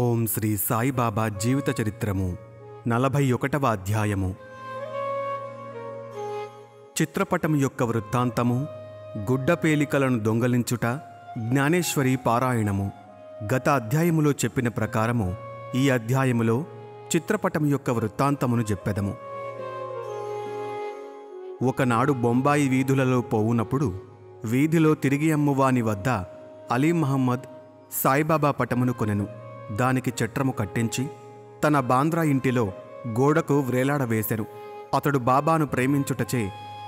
ఓం శ్రీ సాయిబాబా జీవిత చరిత్రము 41వ అధ్యాయము. చిత్రపటం యొక్క వృత్తాంతము, గుడ్డపేలికలను దొంగలించుట, జ్ఞానేశ్వరి పారాయణము. గత అధ్యాయములో చెప్పిన ప్రకారము ఈ అధ్యాయములో చిత్రపటం యొక్క వృత్తాంతమును చెప్పెదము. ఒకనాడు బొంబాయి వీధులలో పోవునప్పుడు వీధిలో తిరిగి అమ్మువాని వద్ద అలీ మహమ్మద్ సాయిబాబా పటమును కొనెను. దానికి చట్రము కట్టించి తన బాంద్రా ఇంటిలో గోడకు వ్రేలాడవేశెను. అతడు బాబాను ప్రేమించుటచే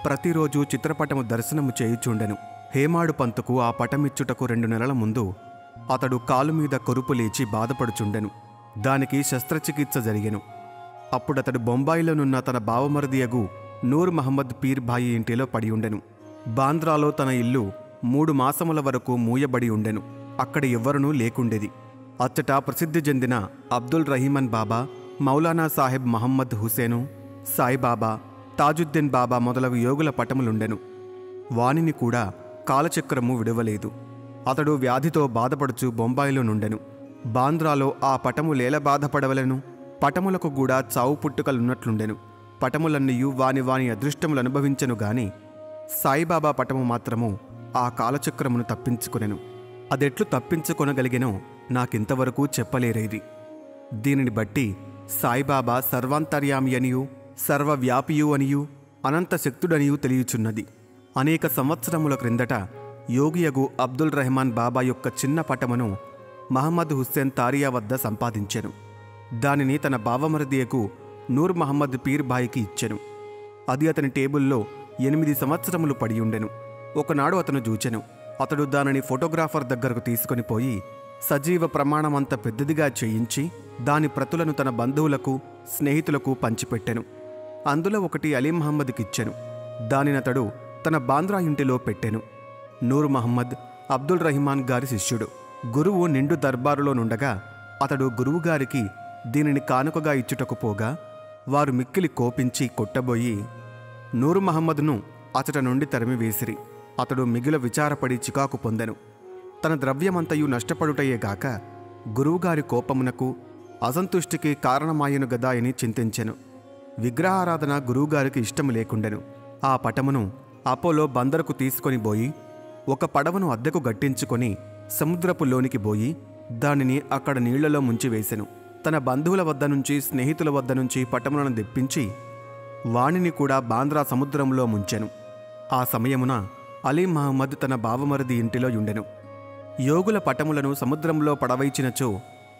ప్రతిరోజు చిత్రపటము దర్శనము చేయుచుండెను. హేమాడు పంతుకు ఆ పటమిచ్చుటకు 2 నెలల ముందు అతడు కాలుమీద కొరుపు లేచి బాధపడుచుండెను. దానికి శస్త్రచికిత్స జరిగెను. అప్పుడతడు బొంబాయిలోనున్న తన బావమరిదియగు నూర్ మహమ్మద్ పీర్ భాయి ఇంటిలో పడి ఉండెను. బాంద్రాలో తన ఇల్లు 3 మాసముల వరకు మూయబడి ఉండెను. అక్కడ ఎవ్వరనూ లేకుండేది. అచ్చట ప్రసిద్ధి చెందిన అబ్దుల్ రహీమన్ బాబా, మౌలానా సాహెబ్ మహమ్మద్ హుసేను, సాయిబాబా, తాజుద్దీన్ బాబా మొదలగు యోగుల పటములుండెను. వానిని కూడా కాలచక్రము విడవలేదు. అతడు వ్యాధితో బాధపడుచు బొంబాయిలో నుండెను. బాంద్రాలో ఆ పటము లేల బాధపడవలను, పటములకు కూడా చావు పుట్టుకలున్నట్లుండెను. పటములన్నీయు వాని అదృష్టములు అనుభవించెను గాని సాయిబాబా పటము మాత్రము ఆ కాలచక్రమును తప్పించుకొనెను. అదెట్లు తప్పించుకొనగలిగెనో నాకింతవరకు చెప్పలేరేది. దీనిని బట్టి సాయిబాబా సర్వాంతర్యామి అనియు, సర్వవ్యాపియు అనియు, అనంత శక్తుడనియు తెలియచున్నది. అనేక సంవత్సరముల క్రిందట యోగియగు అబ్దుల్ రెహమాన్ బాబా యొక్క చిన్న పటమును మహమ్మద్ హుస్సేన్ తారియా వద్ద సంపాదించెను. దానిని తన బావమరిదియకు నూర్ మహమ్మద్ పీర్ భాయికి ఇచ్చెను. అది అతని టేబుల్లో 8 సంవత్సరములు పడియుండెను. ఒకనాడు అతను చూచెను. అతడు దానిని ఫోటోగ్రాఫర్ దగ్గరకు తీసుకొని పోయి సజీవ ప్రమాణమంత పెద్దదిగా చేయించి దాని ప్రతులను తన బంధువులకు, స్నేహితులకు పంచిపెట్టెను. అందులో ఒకటి అలీ మహమ్మద్కిచ్చెను. దానినతడు తన బాంద్రా ఇంటిలో పెట్టెను. నూర్ మహమ్మద్ అబ్దుల్ రహీమాన్ గారి శిష్యుడు. గురువు నిండు దర్బారులో నుండగా అతడు గురువుగారికి దీనిని కానుకగా ఇచ్చుటకు పోగా వారు మిక్కిలి కోపించి కొట్టబోయి నూర్ మహమ్మద్ను అతట నుండి తరిమివేసిరి. అతడు మిగిల విచారపడి చికాకు పొందెను. తన ద్రవ్యమంతయు నష్టపడుటయేగాక గురువుగారి కోపమునకు, అసంతుష్టికి కారణమాయను గదాయని చింతించెను. విగ్రహారాధన గురువుగారికి ఇష్టము లేకుండెను. ఆ పటమును అపోలో బందరుకు తీసుకొని పోయి ఒక పడవను అద్దెకు గట్టించుకొని సముద్రపు లోనికి పోయి దానిని అక్కడ నీళ్లలో ముంచివేసెను. తన బంధువుల వద్ద నుంచి, స్నేహితుల వద్ద నుంచి పటములను తెప్పించి వాణిని కూడా బాంద్రా సముద్రంలో ముంచెను. ఆ సమయమున అలీ మహమ్మద్ తన బావమరిది ఇంటిలో యుండెను. యోగుల పటములను సముద్రంలో పడవైచినచో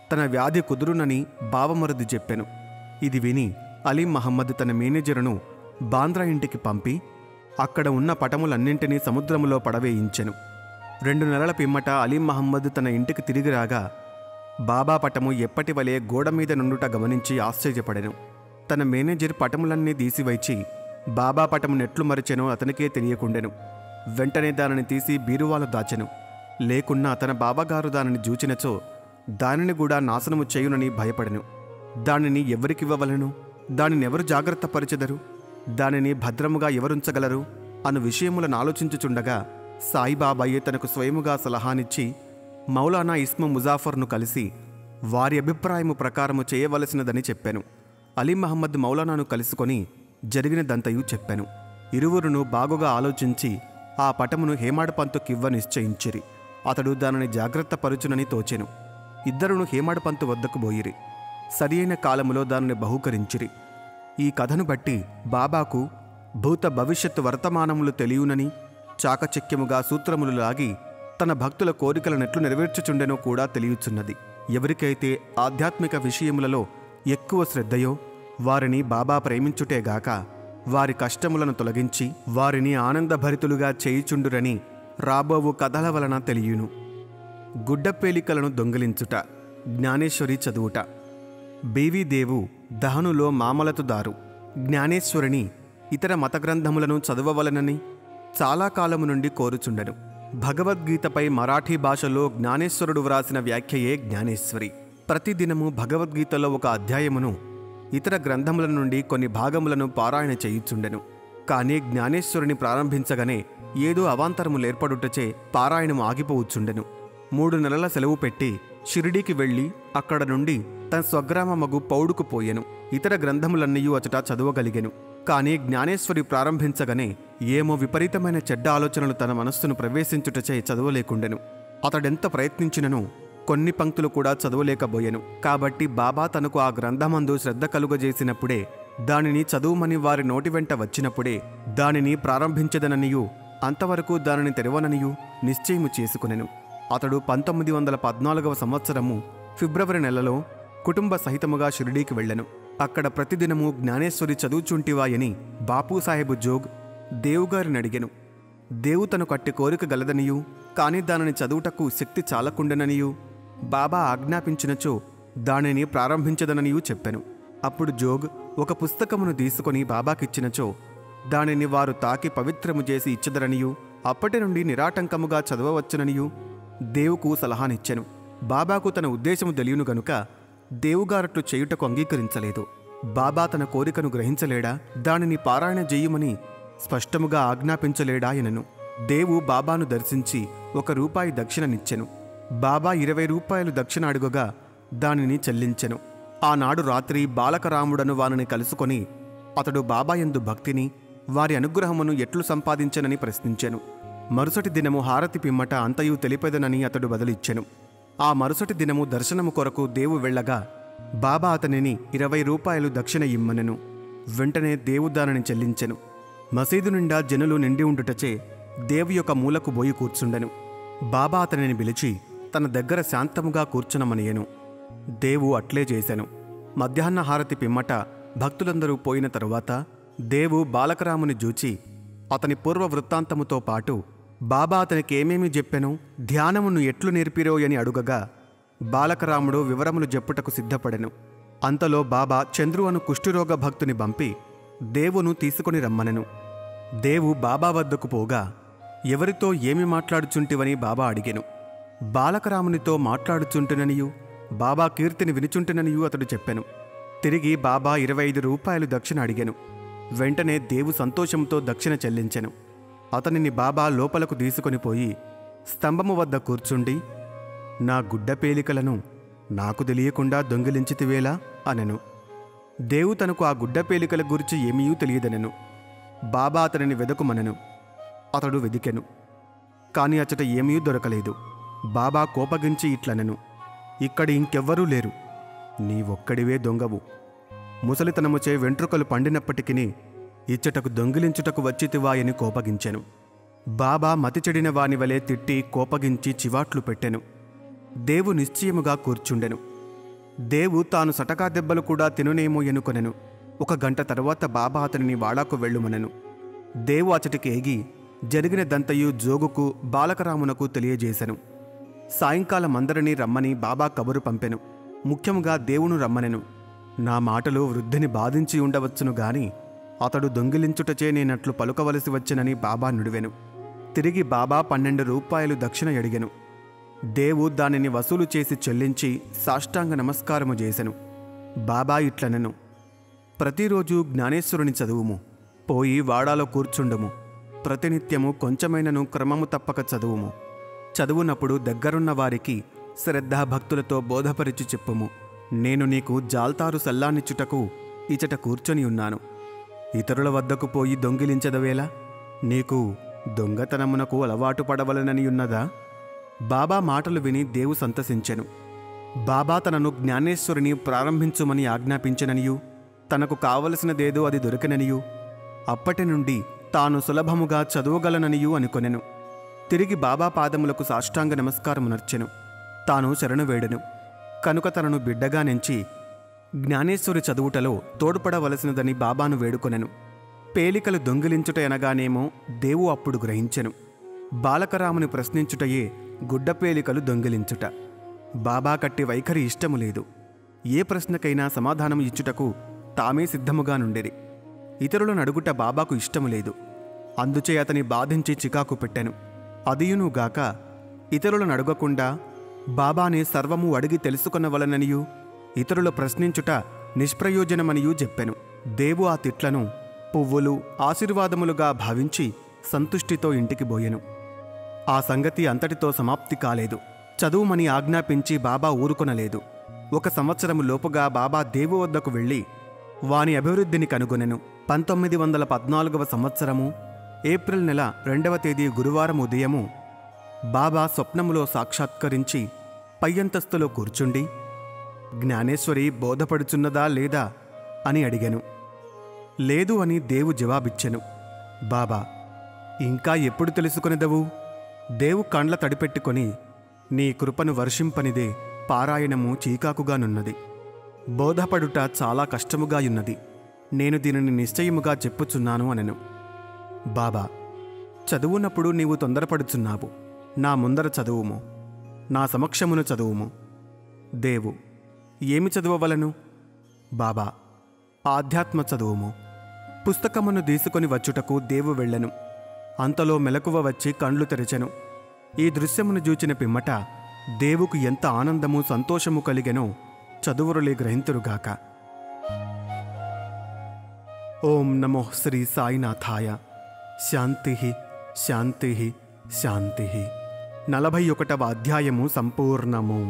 తన వ్యాధి కుదురునని బావమరిది చెప్పెను. ఇది విని అలీ మహమ్మద్ తన మేనేజరును బాంద్రా ఇంటికి పంపి అక్కడ ఉన్న పటములన్నింటినీ సముద్రములో పడవేయించెను. 2 నెలల పిమ్మట అలీ మహమ్మద్ తన ఇంటికి తిరిగి రాగా బాబా పటము ఎప్పటి వలె గోడమీద నుండుట గమనించి ఆశ్చర్యపడెను. తన మేనేజర్ పటములన్నీ తీసివైచి బాబా పటము నెట్లు మరిచెనో అతనికే తెలియకుండెను. వెంటనే దానిని తీసి బీరువాలో దాచెను. లేకున్నా తన బాబాగారు దానిని జూచినచో దానిని కూడా నాశనము చేయునని భయపడెను. దానిని ఎవరికివ్వవలను, దానినెవరు జాగ్రత్త పరిచెదరు, దానిని భద్రముగా ఎవరుంచగలరు అను విషయములను ఆలోచించుచుండగా సాయిబాబాయే తనకు స్వయముగా సలహానిచ్చి మౌలానా ఇస్మ ముజాఫర్ను కలిసి వారి అభిప్రాయము ప్రకారము చేయవలసినదని చెప్పాను. అలీ మహమ్మద్ మౌలానాను కలుసుకొని జరిగినదంతయు చెప్పాను. ఇరువురును బాగుగా ఆలోచించి ఆ పటమును హేమాడ్ పంతుకివ్వ నిశ్చయించిరి. అతడు దానిని జాగ్రత్త పరుచునని తోచెను. ఇద్దరును హేమాడ్ పంతు వద్దకు పోయిరి. సరియైన కాలములో దానిని బహూకరించిరి. ఈ కథను బట్టి బాబాకు భూత భవిష్యత్తు వర్తమానములు తెలియునని చాకచక్యముగా సూత్రములు లాగి తన భక్తుల కోరికలనెట్లు నెరవేర్చుచుండెనో కూడా తెలియచున్నది. ఎవరికైతే ఆధ్యాత్మిక విషయములలో ఎక్కువ శ్రద్ధయో వారిని బాబా ప్రేమించుటేగాక వారి కష్టములను తొలగించి వారిని ఆనందభరితులుగా చేయుచుండురని రాబోవు కథల వలన తెలియును. గుడ్డపేలికలను దొంగిలించుట, జ్ఞానేశ్వరి చదువుట. బీవీదేవు దహనులో మామలతుదారు జ్ఞానేశ్వరిని ఇతర మతగ్రంథములను చదవవలనని చాలా కాలము నుండి కోరుచుండెను. భగవద్గీతపై మరాఠీ భాషలో జ్ఞానేశ్వరుడు వ్రాసిన వ్యాఖ్యయే జ్ఞానేశ్వరి. ప్రతిదినము భగవద్గీతలో ఒక అధ్యాయమును, ఇతర గ్రంథముల నుండి కొన్ని భాగములను పారాయణ చేయుచుండెను. కానీ జ్ఞానేశ్వరుని ప్రారంభించగానే ఏదో అవాంతరములేర్పడుటచే పారాయణము ఆగిపోవచ్చుండెను. 3 నెలల సెలవు పెట్టి షిరిడీకి వెళ్ళి అక్కడ నుండి తన స్వగ్రామమగు పౌడుకు పోయెను. ఇతర గ్రంథములన్నయూ అచట చదవగలిగెను. కాని జ్ఞానేశ్వరి ప్రారంభించగానే ఏమో విపరీతమైన చెడ్డ ఆలోచనలు తన మనస్సును ప్రవేశించుటచే చదవలేకుండెను. అతడెంత ప్రయత్నించినను కొన్ని పంక్తులు కూడా చదవలేకపోయెను. కాబట్టి బాబా తనకు ఆ గ్రంథమందు శ్రద్ధ కలుగజేసినప్పుడే, దానిని చదువుమని వారి నోటి వెంట వచ్చినప్పుడే దానిని ప్రారంభించదననియూ అంతవరకు దానిని తెరవననియూ నిశ్చయము చేసుకునెను. అతడు 1914వ సంవత్సరము ఫిబ్రవరి నెలలో కుటుంబ సహితముగా షిరిడీకి వెళ్ళెను. అక్కడ ప్రతిదినము జ్ఞానేశ్వరి చదువుచుంటివాయని బాపూసాహెబు జోగ్ దేవుగారిని అడిగెను. దేవు తను కట్టి కోరిక గలదనియూ కాని దానిని చదువుటకు శక్తి చాలకుండెననియూ బాబా ఆజ్ఞాపించినచో దానిని ప్రారంభించదననియూ చెప్పెను. అప్పుడు జోగ్ ఒక పుస్తకమును తీసుకొని బాబాకిచ్చినచో దానిని వారు తాకి పవిత్రము చేసి ఇచ్చదరనియూ అప్పటి నుండి నిరాటంకముగా చదవవచ్చుననియూ దేవుకు సలహానిచ్చెను. బాబాకు తన ఉద్దేశము తెలియను గనుక దేవుగారట్లు చేయుటకు అంగీకరించలేదు. బాబా తన కోరికను గ్రహించలేడా, దానిని పారాయణ చెయ్యుమని స్పష్టముగా ఆజ్ఞాపించలేడా ఎనను. దేవు బాబాను దర్శించి ₹1 దక్షిణనిచ్చెను. బాబా 20 రూపాయలు దక్షిణ అడుగగా దానిని చెల్లించెను. ఆనాడు రాత్రి బాలకరాముడను వానిని కలుసుకొని అతడు బాబాయందు భక్తిని, వారి అనుగ్రహమును ఎట్లు సంపాదించెనని ప్రశ్నించెను. మరుసటి దినము హారతి పిమ్మట అంతయు తెలిపెదనని అతడు బదులిచ్చెను. ఆ మరుసటి దినము దర్శనము కొరకు దేవు వెళ్ళగా బాబా అతనిని 20 రూపాయలు దక్షిణ ఇమ్మనెను. వెంటనే దేవు దానిని చెల్లించెను. మసీదు నిండా జనులు నిండి ఉండుటచే దేవు యొక్క మూలకు బోయి కూర్చుండెను. బాబా అతనిని పిలిచి తన దగ్గర శాంతముగా కూర్చునమనియెను. దేవు అట్లే చేసెను. మధ్యాహ్న హారతి పిమ్మట భక్తులందరూ పోయిన తరువాత దేవు బాలకరాముని జూచి అతని పూర్వ వృత్తాంతముతో పాటు బాబా అతనికి ఏమేమి చెప్పెనో, ధ్యానమును ఎట్లు నేర్పిరోయని అడుగగా బాలకరాముడు వివరములు చెప్పుటకు సిద్ధపడెను. అంతలో బాబా చంద్రు అను కుష్ఠురోగ భక్తుని పంపి దేవును తీసుకొని రమ్మనెను. దేవు బాబా వద్దకు పోగా ఎవరితో ఏమి మాట్లాడుచుంటివని బాబా అడిగెను. బాలకరామునితో మాట్లాడుచుంటుననియూ బాబా కీర్తిని వినుచుంటుననియూ అతడు చెప్పెను. తిరిగి బాబా 25 రూపాయలు దక్షిణ అడిగెను. వెంటనే దేవు సంతోషంతో దక్షిణ చెల్లించెను. అతనిని బాబా లోపలకు తీసుకొని పోయి స్తంభము వద్ద కూర్చుండి, నా గుడ్డ పేలికలను నాకు తెలియకుండా దొంగిలించితివేలా అనెను. దేవు తనకు ఆ గుడ్డ పేలికల గురించి ఏమీయూ తెలియదనెను. బాబా అతనిని వెదకుమనెను. అతడు వెదికెను. కాని అచట ఏమీ దొరకలేదు. బాబా కోపగించి ఇట్లనెను, ఇక్కడ ఇంకెవ్వరూ లేరు, నీవొక్కడివే దొంగవు. ముసలితనముచే వెంట్రుకలు పండినప్పటికీ ఇచ్చటకు దొంగిలించుటకు వచ్చితివాయని కోపగించెను. బాబా మతి చెడిన వాని వలె తిట్టి కోపగించి చివాట్లు పెట్టెను. దేవు నిశ్చయముగా కూర్చుండెను. దేవు తాను సటకా దెబ్బలు కూడా తినునేమో ఎనుకొనెను. 1 గంట తరువాత బాబా అతనిని వాడాకు వెళ్ళుమనెను. దేవు అచటికి ఏగి జరిగినదంతయు జోగుకు బాలకరామునకు తెలియజేశెను. సాయంకాలం అందరినీ రమ్మని బాబా కబురు పంపెను. ముఖ్యముగా దేవును రమ్మనెను. నా మాటలు వృద్ధిని బాధించి ఉండవచ్చును గాని అతడు దొంగిలించుటచే నేనట్లు పలుకవలసి వచ్చెనని బాబా నుడివెను. తిరిగి బాబా 12 రూపాయలు దక్షిణ అడిగెను. దేవు దానిని వసూలు చేసి చెల్లించి సాష్టాంగ నమస్కారము చేసెను. బాబా ఇట్లనెను, ప్రతిరోజు జ్ఞానేశ్వరుని చదువుము, పోయి వాడాలో కూర్చుండుము, ప్రతినిత్యము కొంచెమైనను క్రమము తప్పక చదువుము. చదువునప్పుడు దగ్గరున్న వారికి శ్రద్ధాభక్తులతో బోధపరిచి చెప్పుము. నేను నీకు జాల్తారు సల్లానిచ్చుటకు ఇచట కూర్చొని ఉన్నాను. ఇతరుల వద్దకు పోయి దొంగిలించదవేలా? నీకు దొంగతనమునకు అలవాటు పడవలననియున్నదా? బాబా మాటలు విని దేవు సంతసించెను. బాబా తనను జ్ఞానేశ్వరిని ప్రారంభించుమని ఆజ్ఞాపించెననియూ తనకు కావలసినదేదో అది దొరికిననియూ అప్పటి నుండి తాను సులభముగా చదువగలననియూ అనుకొనెను. తిరిగి బాబా పాదములకు సాష్టాంగ నమస్కారమునర్చెను. తాను శరణు వేడెను. కనుక తనను బిడ్డగా నెంచి జ్ఞానేశ్వరి చదువుటలో తోడ్పడవలసినదని బాబాను వేడుకొనెను. పేలికలు దొంగిలించుట ఎనగానేమో దేవు అప్పుడు గ్రహించెను. బాలకరాముని ప్రశ్నించుటయే గుడ్డపేలికలు దొంగిలించుట. బాబా కట్టి వైఖరి ఇష్టము లేదు. ఏ ప్రశ్నకైనా సమాధానం ఇచ్చుటకు తామే సిద్ధముగా నుండిరి. ఇతరులను అడుగుట బాబాకు ఇష్టము లేదు. అందుచే అతని బాధించి చికాకు పెట్టెను. అదియునుగాక ఇతరులను అడగకుండా బాబానే సర్వము అడిగి తెలుసుకొనవలననియూ ఇతరులు ప్రశ్నించుట నిష్ప్రయోజనమనియూ చెప్పెను. దేవు ఆ తిట్లను పువ్వులు ఆశీర్వాదములుగా భావించి సంతుష్టితో ఇంటికి బోయెను. ఆ సంగతి అంతటితో సమాప్తి కాలేదు. చదువుమని ఆజ్ఞాపించి బాబా ఊరుకొనలేదు. 1 సంవత్సరము లోపుగా బాబా దేవు వద్దకు వెళ్ళి వాని అభివృద్ధిని కనుగొనెను. 1914వ సంవత్సరము ఏప్రిల్ నెల 2వ తేదీ గురువారం ఉదయము బాబా స్వప్నములో సాక్షాత్కరించి పై అంతస్తులో కూర్చుండి, జ్ఞానేశ్వరి బోధపడుచున్నదా లేదా అని అడిగెను. లేదు అని దేవు జవాబిచ్చెను. బాబా, ఇంకా ఎప్పుడు తెలుసుకొనిదవు? దేవు కండ్ల తడిపెట్టుకొని, నీ కృపను వర్షింపనిదే పారాయణము చీకాకుగానున్నది. బోధపడుట చాలా కష్టముగాయున్నది. నేను దీనిని నిశ్చయముగా చెప్పుచున్నాను అనెను. బాబా, చదువునప్పుడు నీవు తొందరపడుచున్నావు. నా ముందర చదువుము, నా సమక్షమును చదువుము. దేవు, ఏమి చదువవలను? బాబా, ఆధ్యాత్మ చదువుము. పుస్తకమును తీసుకొని వచ్చుటకు దేవు వెళ్ళెను. అంతలో మెలకువ వచ్చి కండ్లు తెరచెను. ఈ దృశ్యమును చూచిన పిమ్మట దేవుకు ఎంత ఆనందము సంతోషము కలిగెనో చదువురులే గ్రహింతురుగాక. ఓం నమో శ్రీ సాయినాథాయ. శాంతి శాంతి శాంతి. 41వ అధ్యాయము సంపూర్ణము.